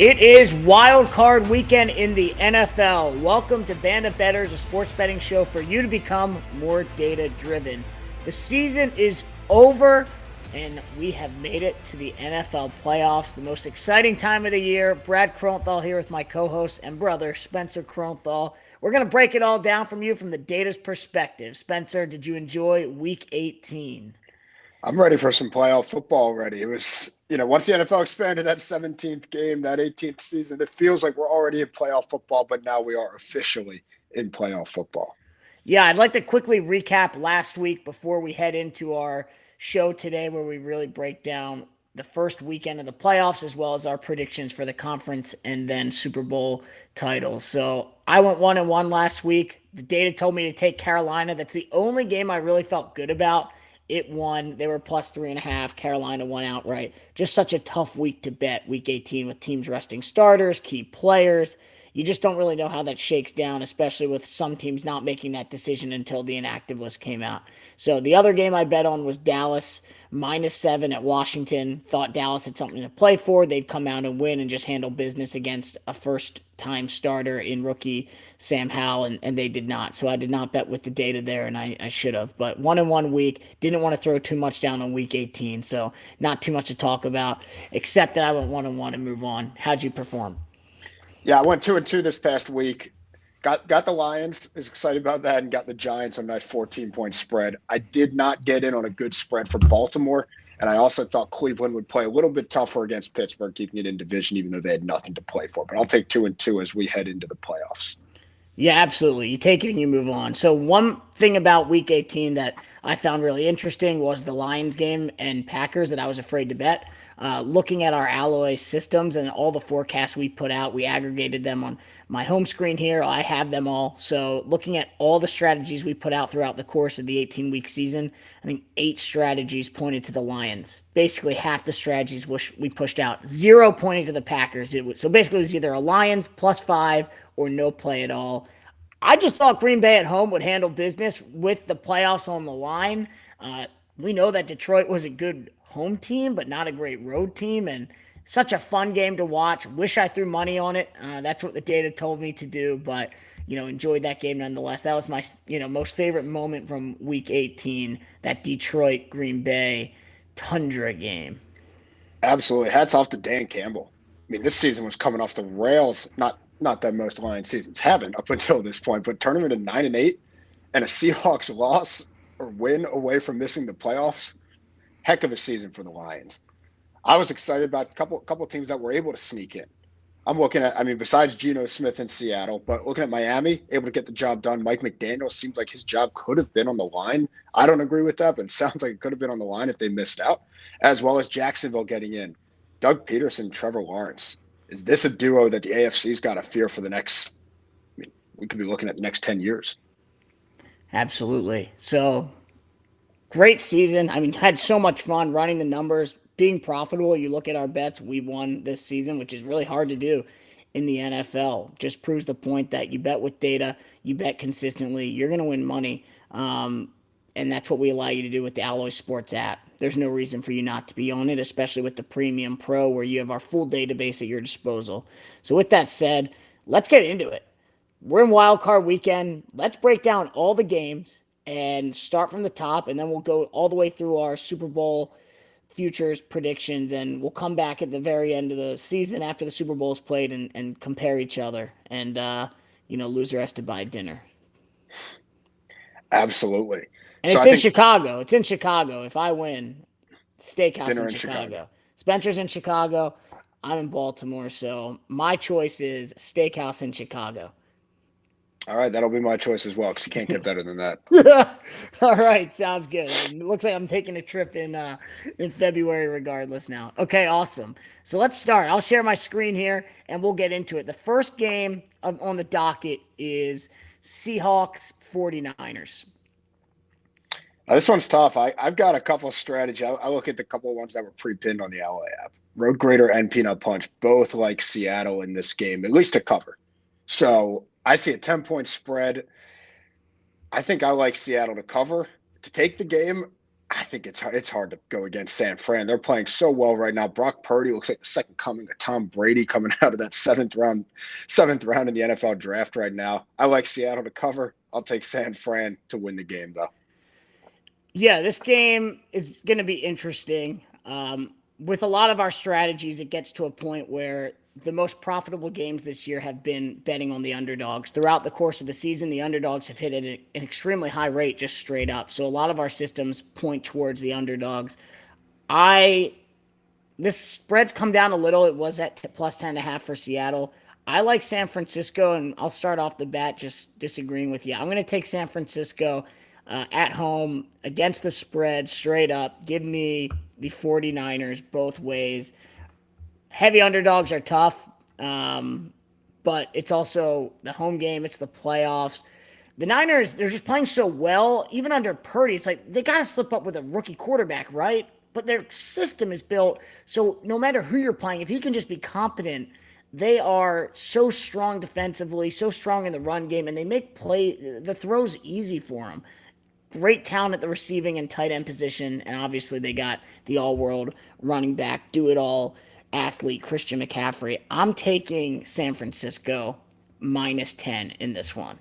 It is wild card weekend in the NFL. Welcome to Band of Bettors, a sports betting show for you to become more data driven. The season is over and we have made it to the NFL playoffs, the most exciting time of the year. Brad Kronthal here with my co-host and brother, Spencer Kronthal. We're going to break it all down from you from the data's perspective. Spencer, did you enjoy week 18? I'm ready for some playoff football already. It was, once the NFL expanded that 17th game, that 18th season, it feels like we're already in playoff football, but now we are officially in playoff football. Yeah, I'd like to quickly recap last week before we head into our show today, where we really break down the first weekend of the playoffs as well as our predictions for the conference and then Super Bowl titles. So I went 1-1 last week. The data told me to take Carolina. That's the only game I really felt good about. It won. They were plus 3.5. Carolina won outright. Just such a tough week to bet, week 18, with teams resting starters, key players. You just don't really know how that shakes down, especially with some teams not making that decision until the inactive list came out. So the other game I bet on was Dallas -7 at Washington. Thought Dallas had something to play for. They'd come out and win and just handle business against a first-time starter in rookie Sam Howell, and they did not. So I did not bet with the data there, and I should have. But 1-1 week. Didn't want to throw too much down on week 18, so not too much to talk about, except that I went 1-1 and move on. How'd you perform? Yeah, I went 2-2 this past week. Got the Lions, is excited about that, and got the Giants on a nice 14-point spread. I did not get in on a good spread for Baltimore, and I also thought Cleveland would play a little bit tougher against Pittsburgh, keeping it in division, even though they had nothing to play for. But I'll take 2-2 as we head into the playoffs. Yeah, absolutely. You take it and you move on. So one thing about week 18 that I found really interesting was the Lions game and Packers that I was afraid to bet. Looking at our alloy systems and all the forecasts we put out, we aggregated them on my home screen here. I have them all. So looking at all the strategies we put out throughout the course of the 18-week season, I think 8 strategies pointed to the Lions. Basically half the strategies we pushed out. 0 pointed to the Packers. So basically it was either a Lions +5 or no play at all. I just thought Green Bay at home would handle business with the playoffs on the line. We know that Detroit was a good home team, but not a great road team, and such a fun game to watch. Wish I threw money on it. That's what the data told me to do, but enjoyed that game nonetheless. That was my most favorite moment from Week 18, that Detroit Green Bay Tundra game. Absolutely. Hats off to Dan Campbell. I mean, this season was coming off the rails. Not that most Lions seasons haven't up until this point, but turning to 9-8 and a Seahawks loss or win away from missing the playoffs, heck of a season for the Lions. I was excited about a couple teams that were able to sneak in. I'm looking at, besides Geno Smith in Seattle, but looking at Miami, able to get the job done. Mike McDaniel seems like his job could have been on the line. I don't agree with that, but it sounds like it could have been on the line if they missed out, as well as Jacksonville getting in. Doug Peterson, Trevor Lawrence. Is this a duo that the AFC's got to fear for the next, we could be looking at the next 10 years? Absolutely. So, great season. Had so much fun running the numbers, being profitable. You look at our bets, we won this season, which is really hard to do in the NFL. Just proves the point that you bet with data, you bet consistently, you're going to win money. And that's what we allow you to do with the Alloy Sports app. There's no reason for you not to be on it, especially with the Premium Pro, where you have our full database at your disposal. So with that said, let's get into it. We're in Wild Card Weekend. Let's break down all the games and start from the top, and then we'll go all the way through our Super Bowl futures predictions, and we'll come back at the very end of the season after the Super Bowl is played and compare each other. And, loser has to buy dinner. Absolutely. And so it's in Chicago. It's in Chicago. If I win, steakhouse dinner in Chicago. Spencer's in Chicago. I'm in Baltimore. So my choice is steakhouse in Chicago. All right, that'll be my choice as well, because you can't get better than that. All right, sounds good. It looks like I'm taking a trip in February regardless now. Okay, awesome. So let's start. I'll share my screen here, and we'll get into it. The first game on the docket is Seahawks 49ers. Now, this one's tough. I've got a couple of strategies. I look at the couple of ones that were pre-pinned on the LA app. Road Grader and Peanut Punch both like Seattle in this game, at least to cover. So I see a 10-point spread. I think I like Seattle to cover. To take the game, I think it's hard to go against San Fran. They're playing so well right now. Brock Purdy looks like the second coming of Tom Brady coming out of that seventh round in the NFL draft right now. I like Seattle to cover. I'll take San Fran to win the game though. Yeah, this game is going to be interesting. With a lot of our strategies, it gets to a point where the most profitable games this year have been betting on the underdogs. Throughout the course of the season, the underdogs have hit at an extremely high rate, just straight up. So a lot of our systems point towards the underdogs. I This spread's come down a little. It was at plus 10.5 for Seattle. I like San Francisco, and I'll start off the bat just disagreeing with you. I'm going to take San Francisco at home against the spread straight up. Give me the 49ers both ways. Heavy underdogs are tough, but it's also the home game, it's the playoffs. The Niners, they're just playing so well, even under Purdy. It's like they got to slip up with a rookie quarterback, right? But their system is built so no matter who you're playing, if he can just be competent, they are so strong defensively, so strong in the run game, and they make the throws easy for them. Great talent at the receiving and tight end position, and obviously they got the all-world running back, do-it-all athlete Christian McCaffrey. I'm taking San Francisco minus 10 in this one.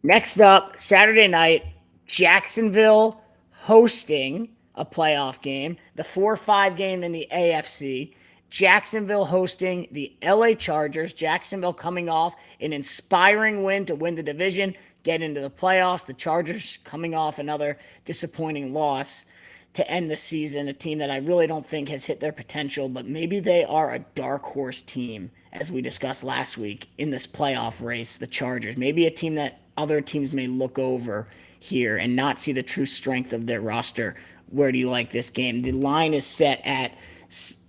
Next up, Saturday night, Jacksonville hosting a playoff game, the 4-5 game in the AFC. Jacksonville hosting the LA Chargers. Jacksonville coming off an inspiring win to win the division, get into the playoffs. The Chargers coming off another disappointing loss to end the season. A team that I really don't think has hit their potential, but maybe they are a dark horse team, as we discussed last week in this playoff race, the Chargers. Maybe a team that other teams may look over here and not see the true strength of their roster. Where do you like this game? The line is set at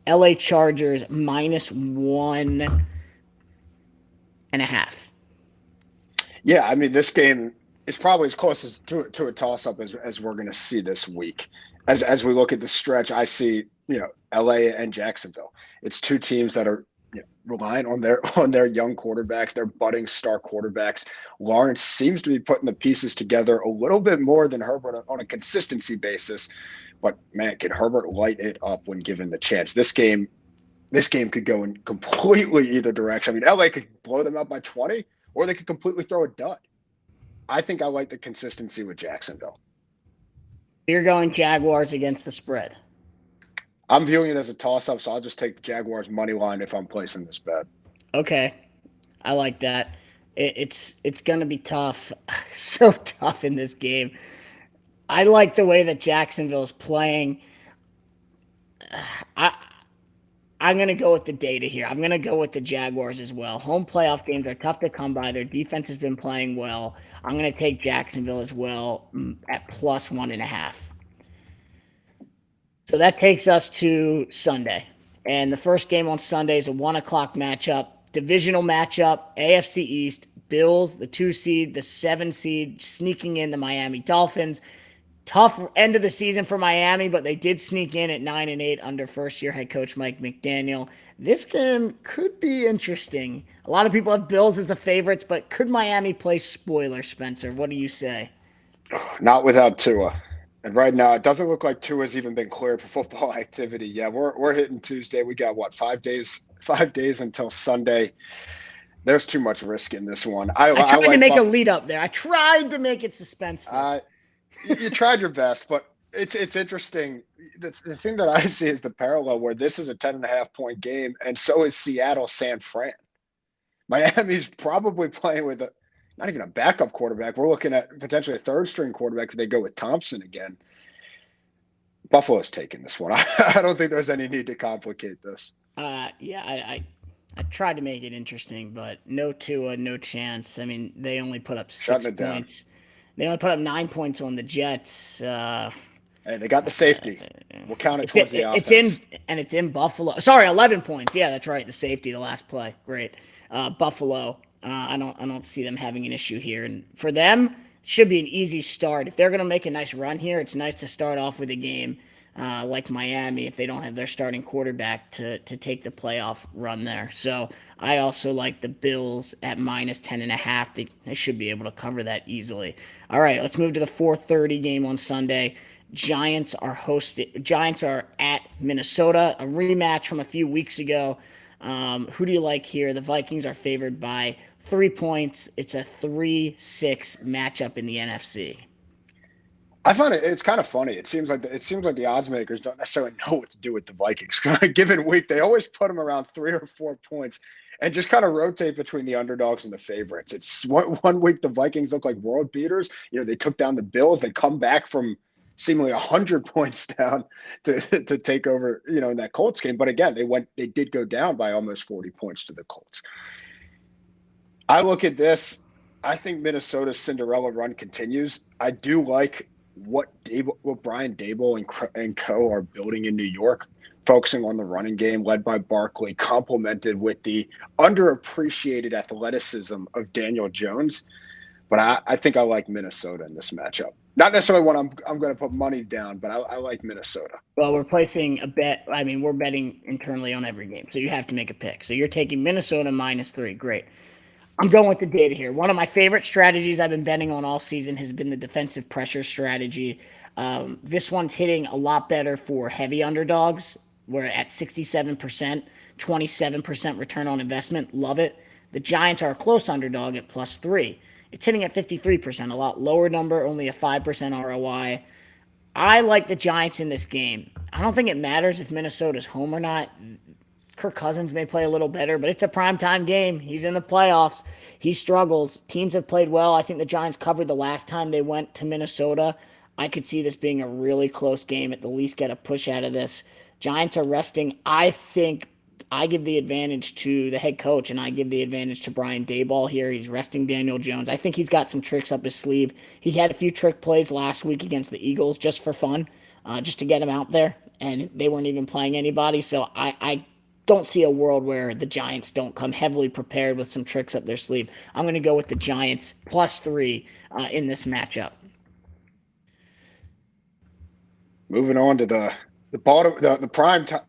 LA Chargers minus 1.5. Yeah, I mean, this game is probably as close to a toss-up as we're going to see this week. As we look at the stretch, I see, LA and Jacksonville. It's two teams that are relying on their young quarterbacks, their budding star quarterbacks. Lawrence seems to be putting the pieces together a little bit more than Herbert on a consistency basis. But man, can Herbert light it up when given the chance? This game could go in completely either direction. I mean, LA could blow them out by 20, or they could completely throw a dud. I think I like the consistency with Jacksonville. You're going Jaguars against the spread. I'm viewing it as a toss-up, so I'll just take the Jaguars money line if I'm placing this bet. Okay, I like that. It's going to be tough, so tough in this game. I like the way that Jacksonville is playing. I'm going to go with the data here. I'm going to go with the Jaguars as well. Home playoff games are tough to come by. Their defense has been playing well. I'm going to take Jacksonville as well at plus 1.5. So that takes us to Sunday. And the first game on Sunday is a 1 o'clock matchup, divisional matchup, AFC East, Bills, the 2 seed, the 7 seed, sneaking in the Miami Dolphins. Tough end of the season for Miami, but they did sneak in at 9-8 under first-year head coach Mike McDaniel. This game could be interesting. A lot of people have Bills as the favorites, but could Miami play spoiler, Spencer? What do you say? Not without Tua. And right now, it doesn't look like Tua's even been cleared for football activity. Yeah, we're hitting Tuesday. We got, 5 days? 5 days until Sunday. There's too much risk in this one. I tried to make a lead up there. I tried to make it suspenseful. You tried your best, but it's interesting. The thing that I see is the parallel where this is a 10.5-point game, and so is Seattle San Fran. Miami's probably playing with not even a backup quarterback. We're looking at potentially a third-string quarterback if they go with Thompson again. Buffalo's taking this one. I don't think there's any need to complicate this. I tried to make it interesting, but no Tua, no chance. I mean, they only put up 6 points. They only put up 9 points on the Jets. Hey, they got the safety. We'll count it towards the offense. It's in Buffalo. Sorry, 11 points. Yeah, that's right. The safety, the last play. Great. Buffalo. I don't see them having an issue here, and for them, it should be an easy start. If they're going to make a nice run here, it's nice to start off with a game like Miami if they don't have their starting quarterback to take the playoff run there. So I also like the Bills at minus 10.5. They should be able to cover that easily. All right, let's move to the 4:30 game on Sunday. Giants are at Minnesota, a rematch from a few weeks ago. Who do you like here? The Vikings are favored by 3 points. It's a 3-6 matchup in the NFC. I find it's kind of funny. It seems like the odds makers don't necessarily know what to do with the Vikings. Given week, they always put them around 3 or 4 points, and just kind of rotate between the underdogs and the favorites. It's one week the Vikings look like world beaters. They took down the Bills. They come back from seemingly 100 points down to take over. In that Colts game. But again, they did go down by almost 40 points to the Colts. I look at this. I think Minnesota's Cinderella run continues. I do like what Brian Daboll and co are building in New York, focusing on the running game led by Barkley, complemented with the underappreciated athleticism of Daniel Jones. But I think I like Minnesota in this matchup. Not necessarily what I'm going to put money down, but I like Minnesota. Well, we're placing a bet. I mean, we're betting internally on every game, so you have to make a pick. So you're taking Minnesota -3. Great. I'm going with the data here. One of my favorite strategies I've been betting on all season has been the defensive pressure strategy. This one's hitting a lot better for heavy underdogs. We're at 67%, 27% return on investment. Love it. The Giants are a close underdog at +3. It's hitting at 53%, a lot lower number, only a 5% ROI. I like the Giants in this game. I don't think it matters if Minnesota's home or not. Kirk Cousins may play a little better, but it's a primetime game. He's in the playoffs. He struggles. Teams have played well. I think the Giants covered the last time they went to Minnesota. I could see this being a really close game. At the least, get a push out of this. Giants are resting. I think I give the advantage to the head coach, and I give the advantage to Brian Daboll here. He's resting Daniel Jones. I think he's got some tricks up his sleeve. He had a few trick plays last week against the Eagles just for fun, just to get him out there, and they weren't even playing anybody. So I don't see a world where the Giants don't come heavily prepared with some tricks up their sleeve. I'm going to go with the Giants +3 in this matchup. Moving on to the bottom, the prime time,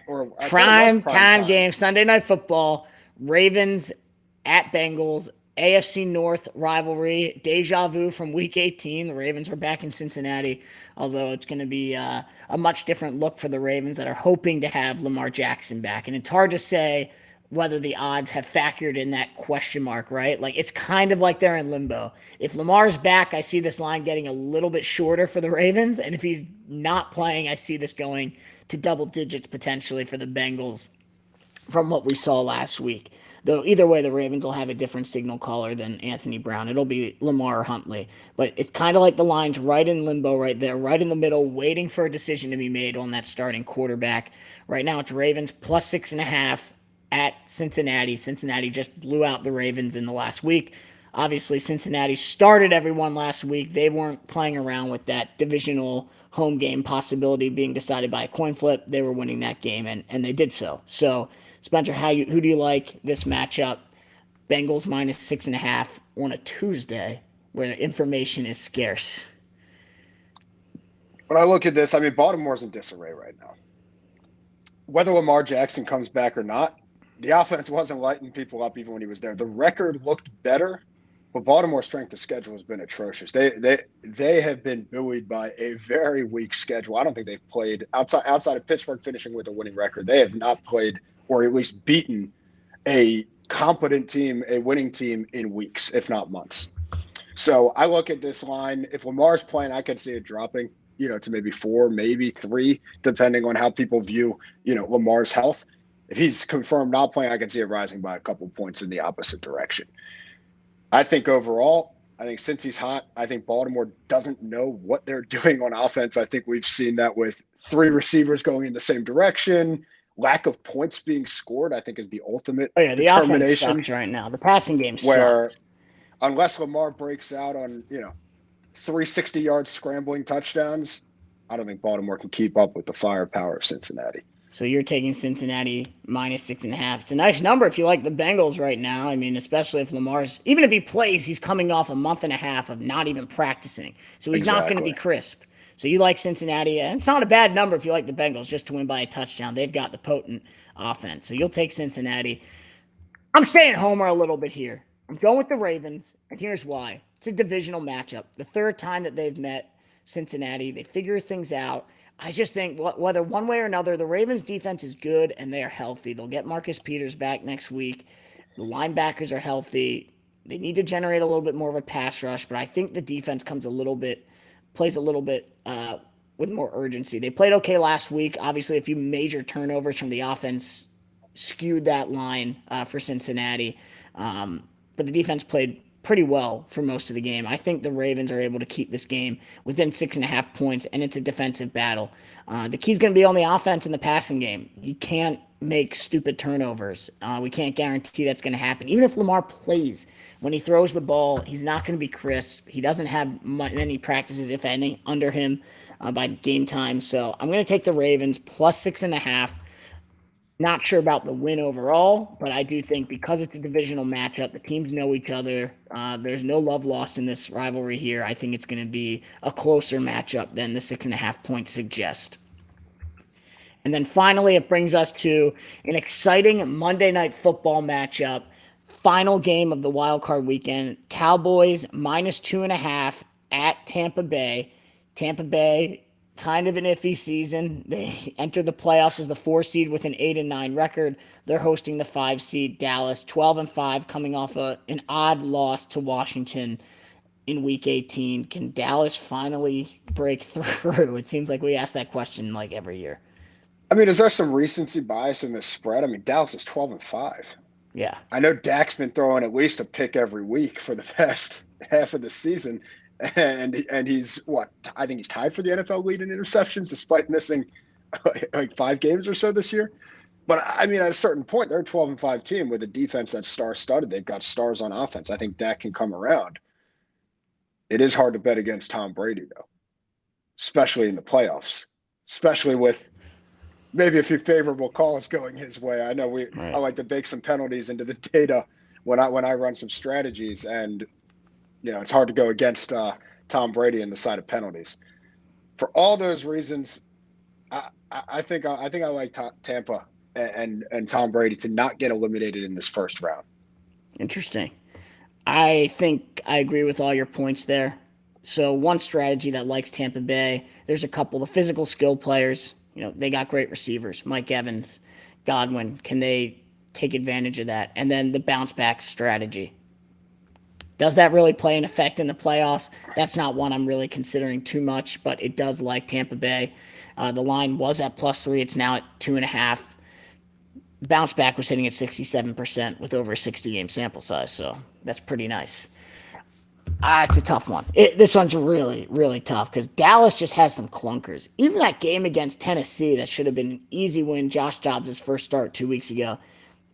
or I thought it was Prime prime time time. game, Sunday Night Football. Ravens at Bengals. AFC North rivalry. Deja vu from Week 18. The Ravens are back in Cincinnati, although it's going to be a much different look for the Ravens that are hoping to have Lamar Jackson back. And it's hard to say whether the odds have factored in that question mark, right? Like, it's kind of like they're in limbo. If Lamar's back, I see this line getting a little bit shorter for the Ravens. And if he's not playing, I see this going to double digits potentially for the Bengals from what we saw last week. Though either way, the Ravens will have a different signal caller than Anthony Brown. It'll be Lamar or Huntley. But it's kind of like the line's right in limbo right there, right in the middle, waiting for a decision to be made on that starting quarterback. Right now, it's Ravens +6.5 at Cincinnati. Cincinnati just blew out the Ravens in the last week. Obviously, Cincinnati started everyone last week. They weren't playing around with that divisional home game possibility being decided by a coin flip. They were winning that game, and they did so. So, Spencer, who do you like this matchup? Bengals -6.5 on a Tuesday where the information is scarce. When I look at this, I mean, Baltimore's in disarray right now. Whether Lamar Jackson comes back or not, the offense wasn't lighting people up even when he was there. The record looked better, but Baltimore's strength of schedule has been atrocious. They have been buoyed by a very weak schedule. I don't think they've played outside of Pittsburgh finishing with a winning record. They have not played or at least beaten a competent team, a winning team in weeks, if not months. So I look at this line. If Lamar's playing, I could see it dropping, to maybe 4, maybe 3, depending on how people view, Lamar's health. If he's confirmed not playing, I can see it rising by a couple points in the opposite direction. I think overall, since he's hot, I think Baltimore doesn't know what they're doing on offense. I think we've seen that with 3 receivers going in the same direction. Lack of points being scored, I think, is the ultimate Oh, yeah, the offense determination. sucks right now. The passing game Where sucks. unless Lamar breaks out on, 360-yard scrambling touchdowns, I don't think Baltimore can keep up with the firepower of Cincinnati. So you're taking Cincinnati -6.5. It's a nice number if you like the Bengals right now. I mean, especially if even if he plays, he's coming off a month and a half of not even practicing. So he's not going to be Exactly. crisp. So you like Cincinnati, and it's not a bad number if you like the Bengals just to win by a touchdown. They've got the potent offense. So you'll take Cincinnati. I'm staying homer a little bit here. I'm going with the Ravens, and here's why. It's a divisional matchup. The third time that they've met Cincinnati, they figure things out. I just think whether one way or another, the Ravens' defense is good and they are healthy. They'll get Marcus Peters back next week. The linebackers are healthy. They need to generate a little bit more of a pass rush, but I think the defense plays a little bit with more urgency. They played okay last week. Obviously, a few major turnovers from the offense skewed that line for Cincinnati. But the defense played pretty well for most of the game. I think the Ravens are able to keep this game within 6.5 points, and it's a defensive battle. The key's going to be on the offense and the passing game. You can't make stupid turnovers. We can't guarantee that's going to happen. Even if Lamar plays, when he throws the ball, he's not going to be crisp. He doesn't have many practices, if any, under him by game time. So I'm going to take the Ravens plus 6.5. Not sure about the win overall, but I do think because it's a divisional matchup, the teams know each other. There's no love lost in this rivalry here. I think it's going to be a closer matchup than the 6.5 points suggest. And then finally, it brings us to an exciting Monday Night Football matchup. Final game of the wild card weekend. Cowboys minus 2.5 at Tampa Bay. Tampa Bay, kind of an iffy season. They entered the playoffs as the 4 seed with an 8-9 record. They're hosting the 5 seed Dallas, 12-5, coming off an odd loss to Washington in Week 18. Can Dallas finally break through? It seems like we ask that question like every year. I mean, is there some recency bias in this spread? I mean, Dallas is 12-5. Yeah. I know Dak's been throwing at least a pick every week for the past half of the season, and he's what? I think he's tied for the NFL lead in interceptions, despite missing like 5 games or so this year. But I mean, at a certain point, they're a 12-5 team with a defense that's star-studded. They've got stars on offense. I think Dak can come around. It is hard to bet against Tom Brady, though, especially in the playoffs, especially with maybe a few favorable calls going his way. I know I like to bake some penalties into the data when I run some strategies, and it's hard to go against Tom Brady in the side of penalties. For all those reasons, I think I like Tampa and Tom Brady to not get eliminated in this first round. Interesting. I think I agree with all your points there. So one strategy that likes Tampa Bay, there's a couple. The physical skill players, they got great receivers. Mike Evans, Godwin. Can they take advantage of that? And then the bounce back strategy. Does that really play an effect in the playoffs? That's not one I'm really considering too much, but it does like Tampa Bay. The line was at +3. It's now at 2.5. Bounce back was hitting at 67% with over a 60-game sample size, so that's pretty nice. It's a tough one. This one's really, really tough because Dallas just has some clunkers. Even that game against Tennessee that should have been an easy win, Josh Dobbs' first start 2 weeks ago,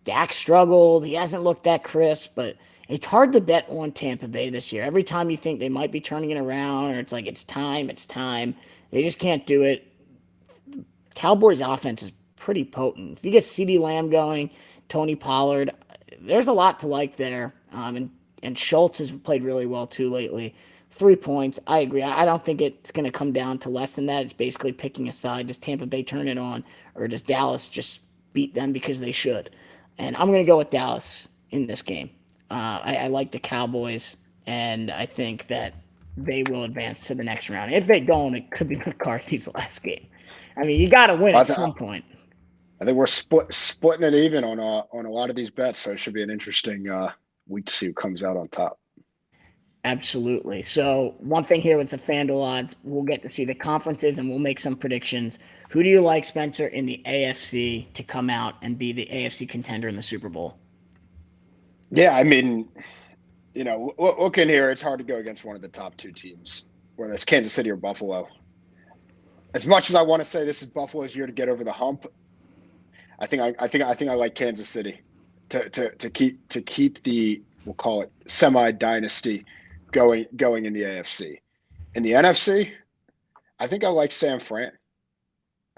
Dak struggled. He hasn't looked that crisp, but it's hard to bet on Tampa Bay this year. Every time you think they might be turning it around or it's like it's time, they just can't do it. Cowboys' offense is pretty potent. If you get CeeDee Lamb going, Tony Pollard, there's a lot to like there. And Schultz has played really well too lately. 3 points, I agree. I don't think it's going to come down to less than that. It's basically picking a side. Does Tampa Bay turn it on, or does Dallas just beat them because they should? And I'm going to go with Dallas in this game. I like the Cowboys, and I think that they will advance to the next round. If they don't, it could be McCarthy's last game. I mean, you got to win at some point. I think we're splitting it even on a lot of these bets, so it should be an interesting week to see who comes out on top. Absolutely. So one thing here with the FanDuel odds, we'll get to see the conferences and we'll make some predictions. Who do you like, Spencer, in the AFC to come out and be the AFC contender in the Super Bowl? Yeah, I mean, looking here, it's hard to go against one of the top 2 teams, whether it's Kansas City or Buffalo. As much as I want to say this is Buffalo's year to get over the hump, I think I like Kansas City to keep the, we'll call it, semi-dynasty going in the AFC. In the NFC, I think I like San Fran.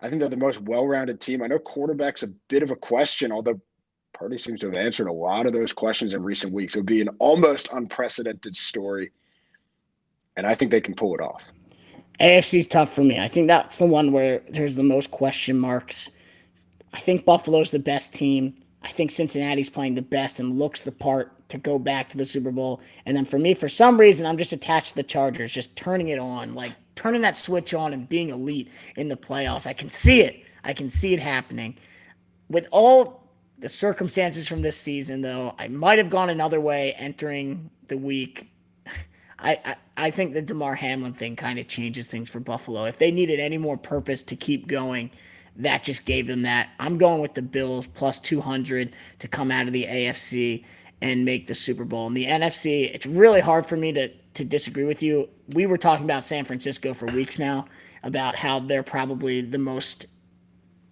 I think they're the most well-rounded team. I know quarterback's a bit of a question, although Purdy seems to have answered a lot of those questions in recent weeks. It would be an almost unprecedented story, and I think they can pull it off. AFC's tough for me. I think that's the one where there's the most question marks. I think Buffalo's the best team. I think Cincinnati's playing the best and looks the part to go back to the Super Bowl. And then for me, for some reason, I'm just attached to the Chargers, just turning it on, like turning that switch on and being elite in the playoffs. I can see it. I can see it happening. With all the circumstances from this season, though, I might have gone another way entering the week. I think the DeMar Hamlin thing kind of changes things for Buffalo. If they needed any more purpose to keep going, that just gave them that. I'm going with the Bills plus 200 to come out of the AFC and make the Super Bowl. In the NFC, it's really hard for me to disagree with you. We were talking about San Francisco for weeks now, about how they're probably the most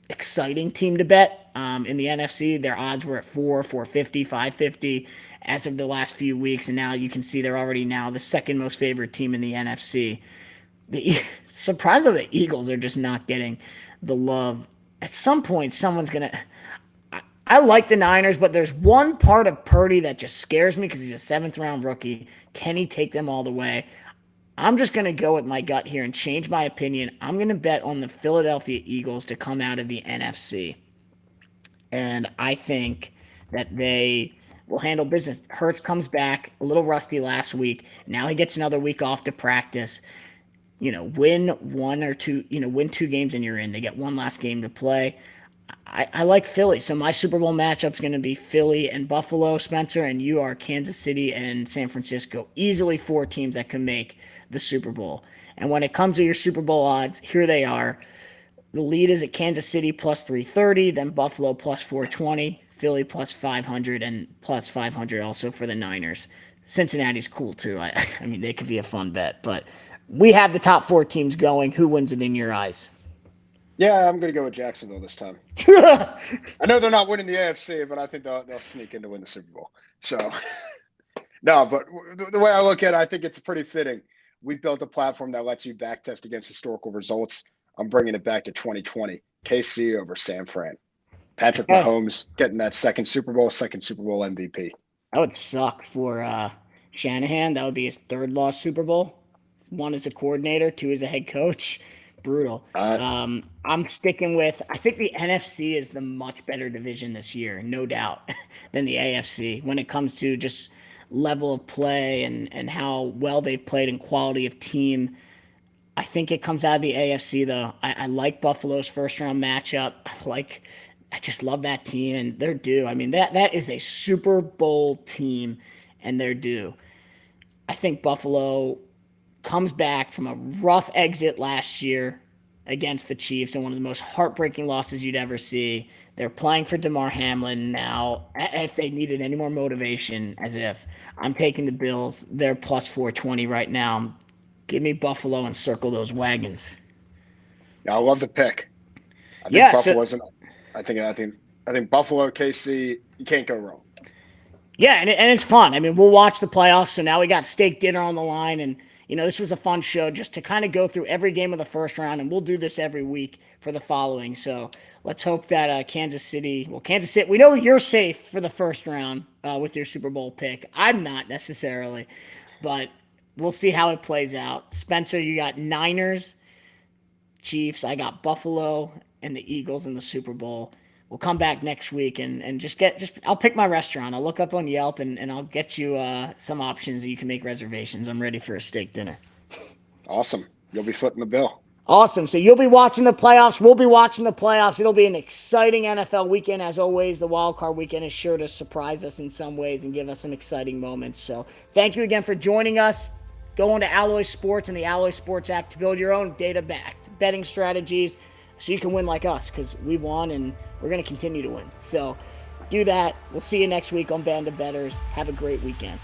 exciting team to bet in the NFC. Their odds were at 450, 550 as of the last few weeks, and now you can see they're already now the second most favored team in the NFC. The surprise of the Eagles are just not getting the love. At some point, someone's gonna. I like the Niners, but there's one part of Purdy that just scares me because he's a seventh round rookie. Can he take them all the way? I'm just going to go with my gut here and change my opinion. I'm going to bet on the Philadelphia Eagles to come out of the NFC. And I think that they will handle business. Hurts comes back a little rusty last week. Now he gets another week off to practice. Win one or two, win two games and you're in. They get one last game to play. I like Philly. So my Super Bowl matchup's going to be Philly and Buffalo, Spencer, and you are Kansas City and San Francisco. Easily four teams that can make the Super Bowl. And when it comes to your Super Bowl odds, here they are. The lead is at Kansas City plus 330, then Buffalo plus 420, Philly plus 500, and plus 500 also for the Niners. Cincinnati's cool too. I mean, they could be a fun bet. But we have the top four teams going. Who wins it in your eyes? Yeah, I'm going to go with Jacksonville this time. I know they're not winning the AFC, but I think they'll sneak in to win the Super Bowl. So, no, but the way I look at it, I think it's pretty fitting. We built a platform that lets you backtest against historical results. I'm bringing it back to 2020. KC over San Fran. Patrick Mahomes getting that second Super Bowl MVP. That would suck for Shanahan. That would be his third loss Super Bowl. One as a coordinator, two as a head coach. Brutal. I'm sticking with, I think the NFC is the much better division this year, no doubt, than the AFC when it comes to just level of play and how well they've played and quality of team. I think it comes out of the AFC, though. I like Buffalo's first-round matchup. I just love that team, and they're due. I mean, that is a Super Bowl team, and they're due. I think Buffalo comes back from a rough exit last year against the Chiefs and one of the most heartbreaking losses you'd ever see. They're playing for DeMar Hamlin now. If they needed any more motivation, as if I'm taking the Bills, they're plus 420 right now. Give me Buffalo and circle those wagons. Yeah, I love the pick. I think Buffalo's I think Buffalo, KC, you can't go wrong. Yeah, and it's fun. I mean, we'll watch the playoffs. So now we got steak dinner on the line, and this was a fun show just to kind of go through every game of the first round, and we'll do this every week for the following. So let's hope that Kansas City, we know you're safe for the first round with your Super Bowl pick. I'm not necessarily, but we'll see how it plays out. Spencer, you got Niners, Chiefs. I got Buffalo and the Eagles in the Super Bowl. We'll come back next week and I'll pick my restaurant. I'll look up on Yelp and I'll get you some options that you can make reservations. I'm ready for a steak dinner. Awesome. You'll be footing the bill. Awesome. So you'll be watching the playoffs. We'll be watching the playoffs. It'll be an exciting NFL weekend. As always, the wild card weekend is sure to surprise us in some ways and give us some exciting moments. So thank you again for joining us. Go on to Alloy Sports and the Alloy Sports app to build your own data-backed betting strategies so you can win like us, because we've won and we're going to continue to win. So do that. We'll see you next week on Band of Bettors. Have a great weekend.